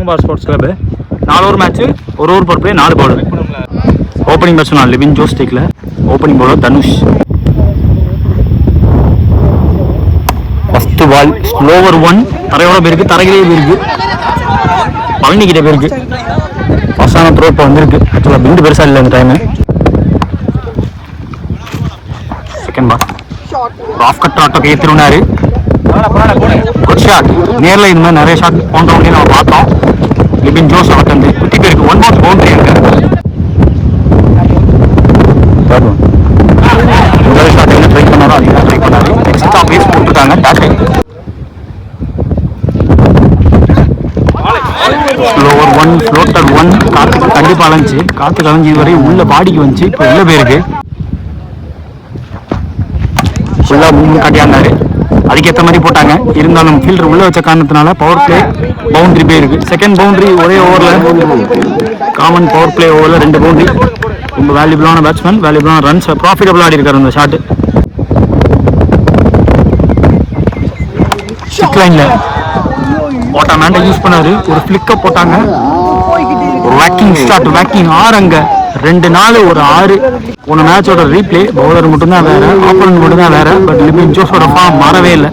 பார் sports club 4 over match, ஒரு over per play, 4 bowler. Opening batsman Libin Jose டேக்ல, opening bowler Dhanush. First ball slower 1, தரையோட போயிருக்கு, தரையிலே போயிருக்கு, பழனிக்கிட்ட போயிருக்கு. ஃபர்ஸ்டான த்ரோ இப்போ வந்திருக்கு. ஆக்சுவலாக பிண்டு பெருசாக இல்லை இந்த time. Second ball off cut ஆட்டோக்கு ஏற்றிருந்தாரு. Good shot. நேரில் இந்த மாதிரி நிறைய ஷாட் போன்றவங்களே நம்ம பார்த்தோம். லிபின் ஜோஸ் அவுட் வந்து குத்தி போயிருக்கு. 1 பால் பவுண்டரி இருக்கு. முதல் ஷாட் என்ன ட்ரை பண்ணாரோ அதிகம் ட்ரை பண்ணாரு. நெக்ஸ்ட் ஆஃப் பேஸ் போட்டுருக்காங்க. டாக்கை ஸ்லோவர் 1, ஃப்ளோட்டர் 1. காற்று கண்டிப்பாக அலைஞ்சி, காற்று கலைஞ்சி வரை உள்ள பாடிக்கு வந்துச்சு. இப்போ உள்ள போயிருக்கு. ஃபுல்லாக மூணு காட்டியாந்தாரு. அதுக்கேற்ற மாதிரி போட்டாங்க. இருந்தாலும் ஃபீல்டர் உள்ள வச்ச காரணத்தினால பவர் பிளே பவுண்டரி போயிருக்கு. செகண்ட் பவுண்டரி ஒரே ஓவரில், காமன் பவர் பிளே ஓவரில் 2 பவுண்டரி. ரொம்ப வேல்யூபிளான பேட்ஸ்மேன், வேல்யூபிளான ரன்ஸ், ப்ராஃபிட்டபிளாக ஆடி இருக்காரு அந்த ஷாட்டு. ஸ்டிக் லைனில் போட்டா மேண்டை யூஸ் பண்ணாரு. ஒரு ஃபிளிக்கப் போட்டாங்க. ஒரு வேக்கிங் ஸ்டார்ட், வேக்கிங் 6 அங்கே 2 4 ஒரு 6. போன மேட்சோட ரீப்ளே பவுலர் மட்டும்தான் வேற, ஆப்போனன்ட் மட்டும்தான் வேற. பட் லிபின் ஜோஸோட ஃபார்ம் மாறவே இல்லை.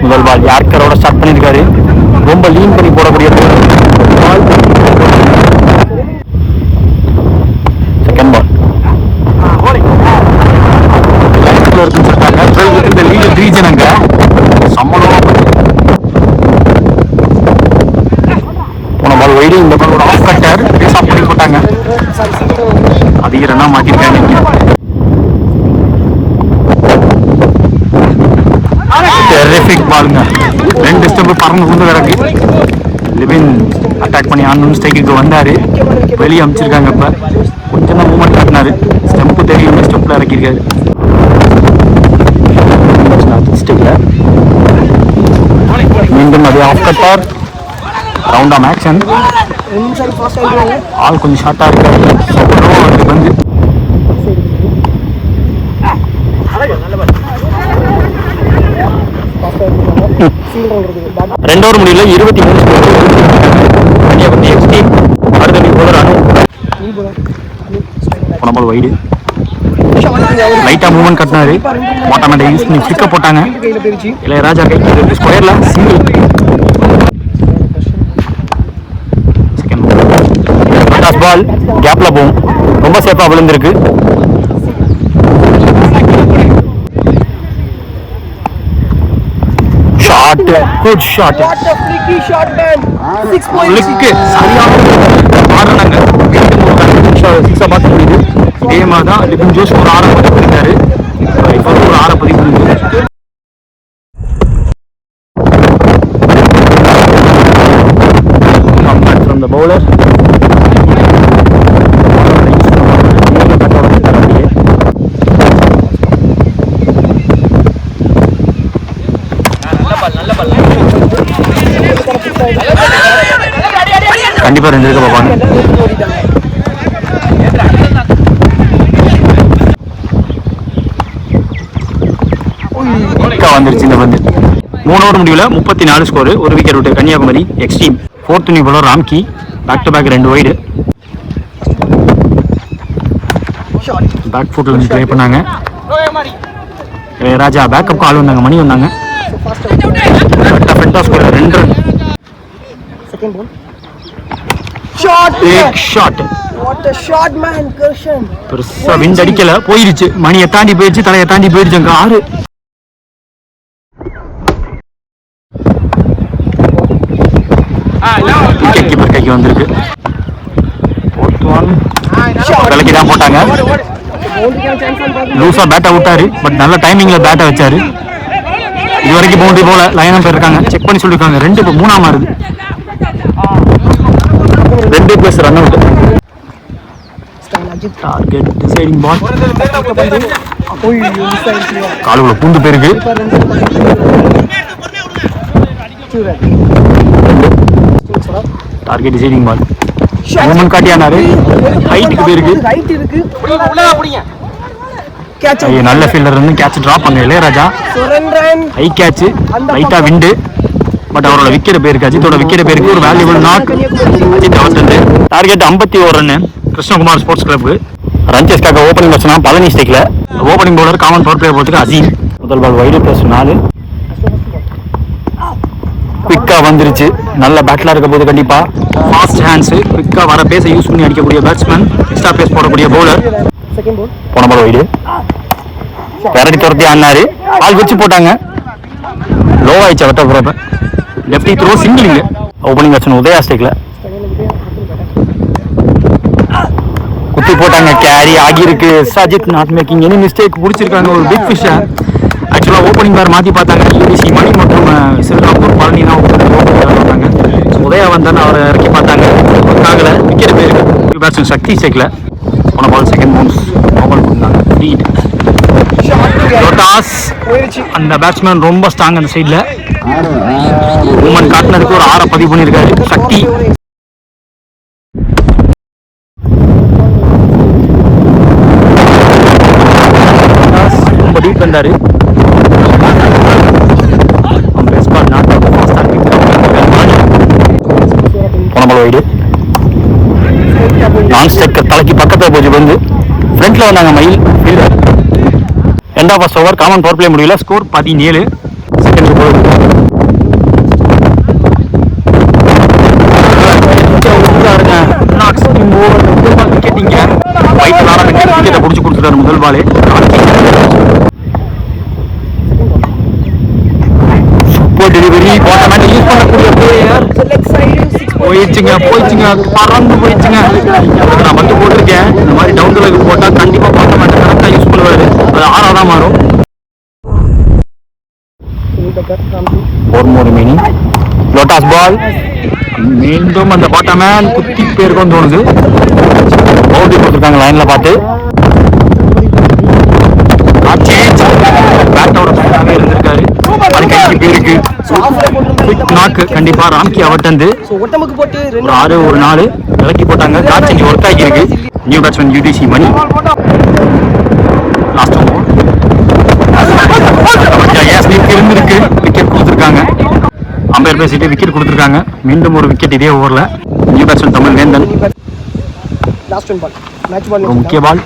முதல் பால் யார்கரோட ஸ்டார்ட் பண்ணியிருக்காரு. ரொம்ப லீன் பண்ணி போடக்கூடிய பால். செகண்ட் பால் இருக்குன்னு சொல்லிட்டாங்க. இந்த லீகல் ரீஜன் அங்க சம்மளம். போன பால் வைடு, இந்த பாலோட ஆஃப் கட்டர் பேஸ் ஆஃப் பண்ணி போட்டாங்க. அதிக ரன்னா மாட்டிருக்காங்க. டெரிஃபிக் பாலுங்க. 2 ஸ்டெப் பறந்து கொண்டு கிடக்கு. லிபின் அட்டாக் பண்ணி ஆன் ஸ்ட்ரைக்கு வந்தாரு. வெளியே அமிச்சிருக்காங்க. இப்போ கொஞ்சம் தான் மூவ்மெண்ட் காட்டினாரு. ஸ்டெம்பு தெரியும், ஸ்டெப்பில் இறக்கியிருக்காரு. மீண்டும் அதே off cutter, round arm action. ஆள் கொஞ்சம் ஷார்ட்டாக இருக்காரு. வந்து 2 ஓவர் முடியல. 23 கன்னியாகுமரி எக்ஸ்டி. அடுத்த போலர் அனு. போன பால் வைடு, லைட்டாக மூவ்மெண்ட் கட்டினாரு. மோட்டாமேட்டை யூஸ் பண்ணி ஃபிளிக்கப் போட்டாங்க. இளையராஜா கை ஸ்கொயரில் சிங்கிள். செகண்ட் பால் கேப்பில் போகும். ரொம்ப சேஃபாக விழுந்திருக்கு. Shot, good shot. சரியான சிக்ஸை பார்க்க முடியுது. இதே மாதிரி தான் லிபின் ஜோஸ் ஒரு 6 பதிவு பண்ணிட்டாரு. இப்போ ஒரு 6 பதிவு பண்ணிருக்காரு. From the bowler. கண்டிப்பா 2 இருக்க பார்ப்பாங்க. வந்துருச்சு இந்த பந்து. 3 ஓவர் முடிவில் 34 ஸ்கோர், 1 விக்கெட் விட்டு Kanyakumari extreme. 4th new bowler Ramki. Back to back 2 wide. Back ஃபுட்ல ப்ளே பண்ணாங்க. ராஜா பேக்கப் ஆள் வந்தாங்க, மணி வந்தாங்க. Score 2 run. Second ball shot. What a shot man Kirshan. பெருசா விண்ட் அடிக்கல, போயிருச்சு. மணியை தாண்டி போயிருச்சு, தலையை தாண்டி போயிருச்சு. அங்க 6. விக்கெட் கீப்பர் கைக்கு வந்திருக்கு. தலைக்கு தான் போட்டாங்க. லூசா பேட்டை விட்டாரு. பட் நல்ல டைமிங்ல பேட்டை வச்சாரு. இது வரைக்கும் பவுண்டரி போல லைனா போயிருக்காங்க. செக் பண்ணி சொல்லிருக்காங்க. 2 இப்போ 3ஆ மாறுது. 2 + ரன் அவுட். டார்கெட் டிசைடிங் பால். காலுக்குள்ள பூந்து போயிருக்கு. டார்கெட் டிசைடிங் பால். மூமெண்ட் காட்டியானாரு. ஹைட்டுக்கு போயிருக்கு. நல்ல ஃபீல்டர் இருந்து கேட்ச் டிராப் பண்ண இளையராஜா. ஹை கேட்ச், லைட்டா விண்டு. பட் அவரோட விக்கெட் போயிருக்கு. அஜித்தோட விக்கெட் போயிருக்கு. ஒரு வேல்யூபிள் நாக். அஜித் அவர்ந்து டார்கெட் 51 ரன் கிருஷ்ணகுமார் ஸ்போர்ட்ஸ் கிளப்புக்கு. ரன்சேஸ்க்காக ஓப்பனிங் வச்சுனா பழனி ஸ்டேக்ல. Opening bowler common power player போறதுக்கு அசீம். முதல் பால் வைடு பிளஸ் 4. குவிக்கா வந்துருச்சு. நல்ல பேட்லா இருக்க போது கண்டிப்பா. ஃபாஸ்ட் ஹேண்ட்ஸ், குவிக்கா வர பேஸ யூஸ் பண்ணி அடிக்கக்கூடிய பேட்ஸ்மேன், எக்ஸ்ட்ரா பேஸ் போடக்கூடிய பவுலர். போன பால் வைடு விரட்டி துரத்தி ஆனாரு. பால் வச்சு போட்டாங்க. லோ ஆயிடுச்சு வெட்ட போறப்ப. Lefty throw single. ஓப்பனிங் வச்சு உதயா ஸ்டேக்ல குத்தி போட்டாங்க. கேரி ஆகியிருக்கு. Sajith not making any mistake. பிடிச்சிருக்காங்க ஒரு பிக் ஃபிஷ். ஆக்சுவலாக ஓப்பனிங் பேர் மாற்றி பார்த்தாங்க. யூடிசி மணி மற்றும் சிவராம்பூர் பழனி தான் வந்தாங்க. உதயா வந்தான்னு அவரை இறக்கி பார்த்தாங்க. ஆகலை. விக்கெட் போயிருக்கு. பேட்ஸ்மேன் சக்தி ஸ்டேக்ல போன பால் செகண்ட் பவுன்ஸ் ஓபன் பண்ணாங்க. லோட்டாஸ் அந்த பேட்ஸ்மேன் ரொம்ப ஸ்ட்ராங் அந்த சைடில். மூமெண்ட் காட்டினதுக்கு ஒரு 6 பதிவு பண்ணியிருக்காரு சக்தி. ரொம்ப டீப் வந்தாரு. போன பால் வைடு நான் ஸ்டெக்கர் தலைக்கு பக்கத்தில் போச்சு. வந்து ஃப்ரண்ட்ல வந்தாங்க Mayil fielder. End of first over common power play முடியல. ஸ்கோர் 17. செகண்ட் ஓவர் விக்கெட்டிங்க. விக்கெட்டை பிடிச்சி கொடுத்துட்டாரு முதல் பாலே. Super delivery. பாட்டம் யூஸ் பண்ணக்கூடிய பிளேயர் போயிடுச்சுங்க பறந்து போயிடுச்சுங்க. நான் வந்து போட்டிருக்கேன். இந்த மாதிரி டவுன் லெவலுக்கு போட்டால் கண்டிப்பாக பார்க்க மாட்டேன். கரெக்டாக யூஸ் பண்ணுவாரு. அது 6 தான் மாறும். 4 more remaining. லோட்டாஸ் பால் மீண்டும் அந்த பாட்டமேன் குத்தி பேருக்கும் தோணுது. பவுண்டரி கொடுத்துருக்காங்க லைன்ல பார்த்து. பேட்டோட பேட்டாவே இருந்திருக்காரு. அது கைக்கு பேருக்கு நாக்கு கண்டிப்பா ராம்கி அவர்ந்து ஒரு 6 ஒரு 4 இறக்கி போட்டாங்க. காட்சி ஒர்க் ஆகியிருக்கு. நியூ பேட்ஸ்மேன் யூடிசி மணி. லாஸ்ட் இருந்திருக்கு. விக்கெட் கொடுத்துருக்காங்க. அம்பையர் பேசிட்டு விக்கெட் கொடுத்துருக்காங்க. மீண்டும் ஒரு விக்கெட் இதே ஓவர்ல. நியூ பேட்ஸ்மேன் தமிழ் வேந்தன். முக்கிய பால்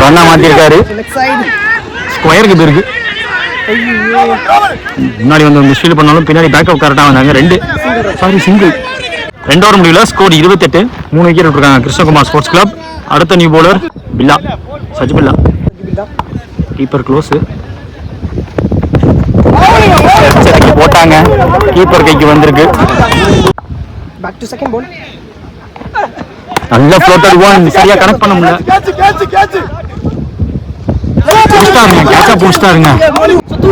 ரன்னா மாத்திருக்காரு. ஸ்கொயருக்கு போயிருக்கு. முன்னாடி வந்து மிஸ்ஃபீல்ட் பண்ணாலும் பின்னாடி பேக்கப் கரெக்டாக வந்தாங்க. 2 சிங்கிள். 2 ஓவர் முடியல. ஸ்கோர் 28. 3 விக்கெட் விட்டுருக்காங்க கிருஷ்ணகுமார் ஸ்போர்ட்ஸ் கிளப். அடுத்த நியூ பவுலர் பில்லா, சஜ் பில்லா. Keeper close. போட்டாங்க. கீப்பர் கைக்கு வந்திருக்கு. நல்ல ஃப்ளோட்டர் ஒன். சரியா கனெக்ட் பண்ண முடியல. கேட்சா புடிச்சிட்டாருங்க.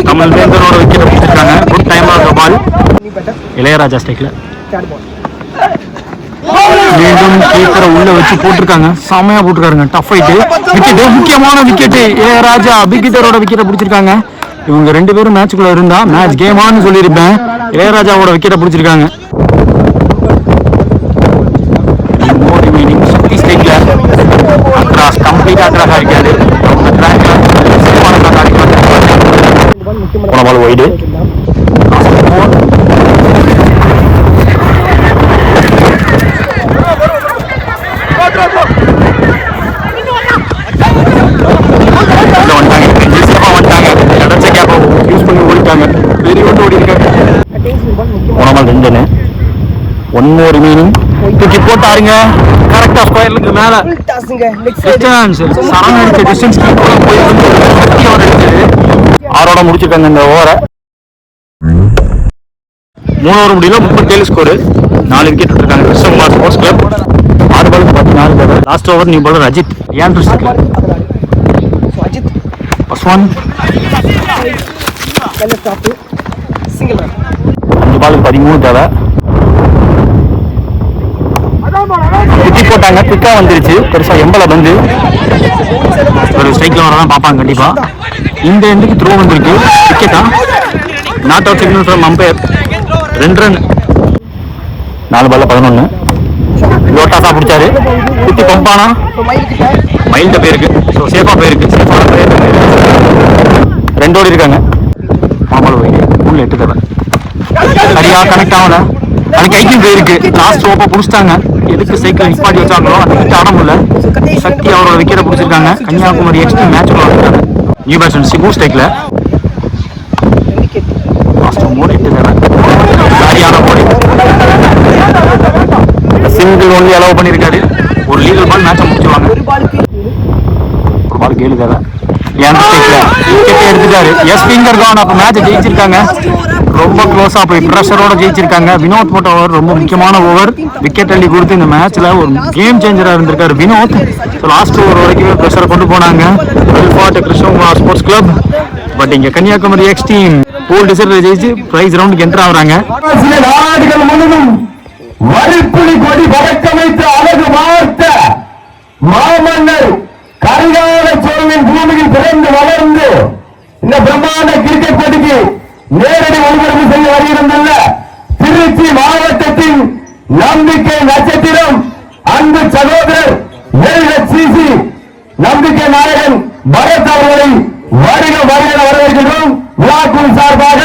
தமிழ் வேந்தனோட விக்கெட் பிடிச்சிருக்காங்க. Good time of the ball. Ilayaraja ஸ்டேக்ல மீண்டும் கீப்பரை உள்ள வச்சு போட்டிருக்காங்க. செமையா போட்டிருக்காருங்க. Tough fight. விக்கெட், முக்கியமான விக்கெட். இளையராஜா பிக் ஹிட்டரோட விக்கெட்டை பிடிச்சிருக்காங்க. இவங்க 2 பேரும் மேட்சுக்குள்ள இருந்தா மேட்ச் கேமான்னு சொல்லியிருப்பேன். இளையராஜாவோட விக்கெட்டை பிடிச்சிருக்காங்க. சக்தி ஸ்டேக்ல அக்ராஸ் கம்ப்ளீட் அக்ராஸ் ஆகிக்காது. போன பால் வைடு. யூஸ் பண்ணி ஓடிட்டாங்க. பெரிய ஓட்டு ஓடி இருக்காங்க. போன பால் 2. 1 more remaining. தூக்கி போட்டாருங்க. கரெக்டா ஸ்கொயர்லுக்கு மேல டிஸ்டன்ஸ் சரண் அடிச்ச டிஸ்டன்ஸ் ஆரோட முடிச்சிருக்காங்க இந்த ஓவரை. 3 ஓவர் முடியல. 37 ஸ்கோர். 4 விக்கெட் விட்டுருக்காங்க கிருஷ்ணகுமார் ஸ்போர்ட்ஸ் கிளப். 6 பாலுக்கு 14 ball. Last over new bowler Ajith. ஏன் அஜித் பஸ்வான் 5 பாலுக்கு 13 தேவை. குத்தி போட்டாங்க. குக்கா வந்துருச்சு. பெருசா எம்பளை வந்து ஒரு ஸ்ட்ரைக்ல வரதான் பார்ப்பாங்க கண்டிப்பா. இந்த எண்டுக்கு த்ரோ வந்திருக்கு. விக்கெட்டா not out signal from umpire. 2 run. 4 பால்ல 11. லோட்டாஸா பிடிச்சாரு, குத்தி பம்பானா மைல்ட போயிருக்கு. ஸோ சேஃபா போயிருக்கு. சேஃபான போயிருக்கு. 2 ஓடி இருக்காங்க. மாமலை போய் உள்ள 8 தடவை சரியா கனெக்ட் ஆகல. அது கைக்கும் போயிருக்கு. லாஸ்ட் ஓப்பா பிடிச்சிட்டாங்க. எதுக்கு சைக்கிள் நிப்பாட்டி வச்சாங்களோ அந்த விட்டு ஆட முடியல. சக்தி அவரோட விக்கெட்டை பிடிச்சிருக்காங்க. கன்னியாகுமரி எக்ஸ்ட்ரீம் மேட்ச் விளையாடுறாங்க. நியூ பேட்ஸ்மேன் சிபு ஸ்ட்ரைக்ல லாஸ்ட் 8 தடவை சரியான போடி. சிங்கிள் ஒன்லி அலோவ் பண்ணியிருக்காரு. ஒரு லீகல் பால் மேட்சை முடிச்சுவாங்க. ஒரு பால் 7 தடவை எடுத்துட்டாரு. எஸ் ஃபிங்கர் தான் அப்ப மேட்ச் ஜெயிச்சிருக்காங்க. ரொம்ப க்ளோஸா போய் பிரஷரோட ஜெயிச்சிருக்காங்க. வினோத் போட்ட ஓவர் ரொம்ப முக்கியமான ஓவர். விக்கெட் அள்ளி கொடுத்து இந்த மேட்ச்ல ஒரு கேம் சேஞ்சரா இருந்திருக்காரு வினோத். லாஸ்ட் ஓவர் வரைக்கும் பிரஷரை கொண்டு போனாங்க கிருஷ்ணகுமார் ஸ்போர்ட்ஸ் கிளப். பட் இங்க கன்னியாகுமரி எக்ஸ்ட்ரீம் போல் டிசைட்ல ஜெயிச்சு பிரைஸ் ரவுண்டுக்கு என்டர் ஆகுறாங்க. நாடுகள் முழுவதும் வரிப்புலி கொடி பறக்கமைத்த அழகு வார்த்த மாமன்னர் கரிகால சோழனின் பூமியில் பிறந்து வளர்ந்து இந்த பிரம்மாண்ட கிரிக்கெட் போட்டிக்கு நேரடி ஒளிபரப்பு செய்ய வருகிறதுள்ள திருச்சி மாவட்டத்தின் நம்பிக்கை நட்சத்திரம் அன்பு சகோதரர் LHCC நம்பிக்கை நாயகன் பரத் அவர்களை வருக வருகிற வரவேற்கிறோம். விழாக்குழு சார்பாக